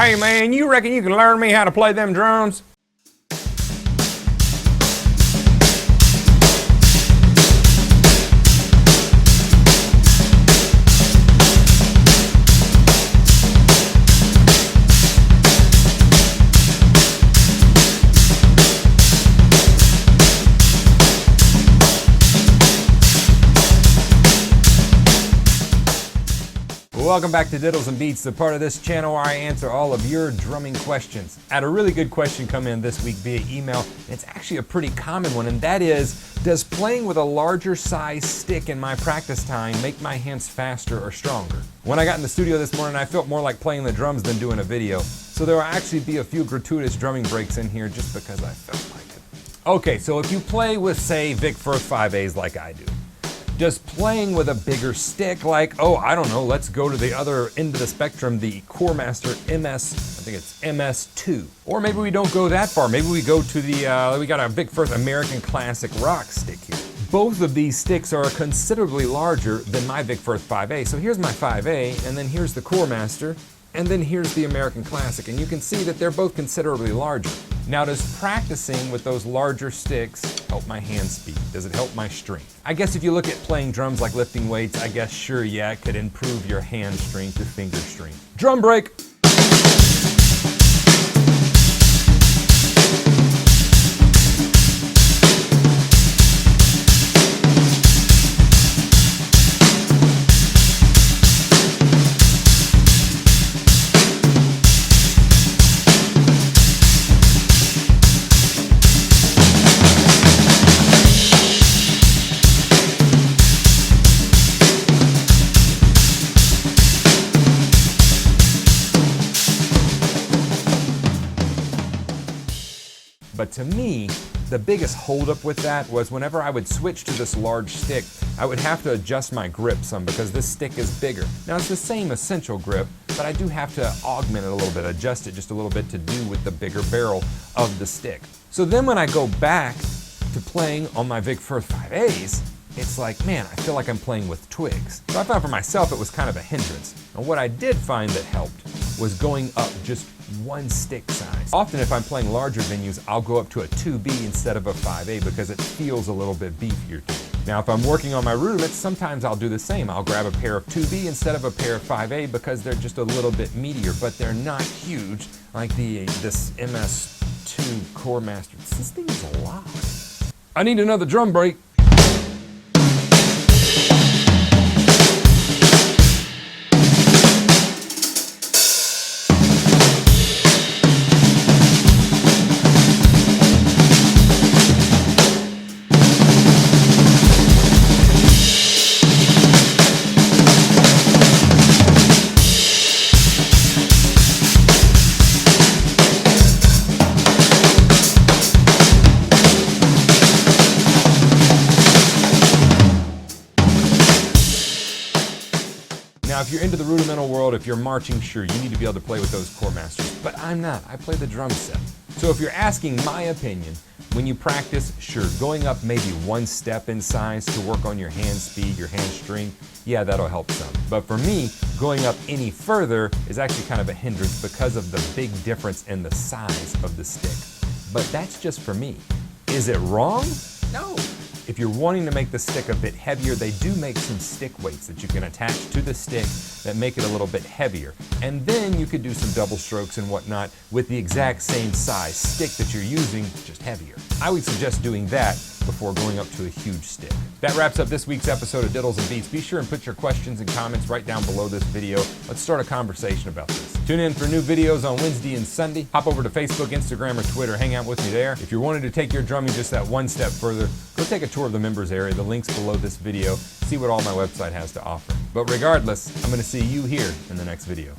Hey man, you reckon you can learn me how to play them drums? Welcome back to Diddles and Beats, the part of this channel where I answer all of your drumming questions. I had a really good question come in this week via email. It's actually a pretty common one, and that is, does playing with a larger size stick in my practice time make my hands faster or stronger? When I got in the studio this morning, I felt more like playing the drums than doing a video. So there will actually be a few gratuitous drumming breaks in here just because I felt like it. Okay, so if you play with, say, Vic Firth 5As like I do, does playing with a bigger stick, like, oh, I don't know, let's go to the other end of the spectrum, the Choremaster MS, I think it's MS2. Or maybe we don't go that far. Maybe we go to the, we got a Vic Firth American Classic Rock stick here. Both of these sticks are considerably larger than my Vic Firth 5A. So here's my 5A, and then here's the Choremaster, and then here's the American Classic. And you can see that they're both considerably larger. Now, does practicing with those larger sticks help my hand speed? Does it help my strength? I guess if you look at playing drums like lifting weights, I guess sure, yeah, it could improve your hand strength, your finger strength. Drum break. But to me, the biggest holdup with that was whenever I would switch to this large stick, I would have to adjust my grip some because this stick is bigger. Now it's the same essential grip, but I do have to augment it a little bit, adjust it just a little bit to do with the bigger barrel of the stick. So then when I go back to playing on my Vic Firth 5As, it's like, man, I feel like I'm playing with twigs. So I found for myself it was kind of a hindrance. And what I did find that helped was going up just one stick size. Often if I'm playing larger venues, I'll go up to a 2B instead of a 5A because it feels a little bit beefier to me. Now if I'm working on my rudiments, sometimes I'll do the same. I'll grab a pair of 2B instead of a pair of 5A because they're just a little bit meatier, but they're not huge like this MS2 Choremaster. This thing is a lot. I need another drum break. Now, if you're into the rudimental world, if you're marching, sure, you need to be able to play with those Choremasters, but I'm not. I play the drum set. So if you're asking my opinion, when you practice, sure, going up maybe one step in size to work on your hand speed, your hand strength, yeah, that'll help some. But for me, going up any further is actually kind of a hindrance because of the big difference in the size of the stick. But that's just for me. Is it wrong? No. If you're wanting to make the stick a bit heavier, they do make some stick weights that you can attach to the stick that make it a little bit heavier. And then you could do some double strokes and whatnot with the exact same size stick that you're using, just heavier. I would suggest doing that before going up to a huge stick. That wraps up this week's episode of Diddles and Beats. Be sure and put your questions and comments right down below this video. Let's start a conversation about this. Tune in for new videos on Wednesday and Sunday. Hop over to Facebook, Instagram, or Twitter. Hang out with me there. If you're wanting to take your drumming just that one step further, go take a tour of the members area. The link's below this video. See what all my website has to offer. But regardless, I'm going to see you here in the next video.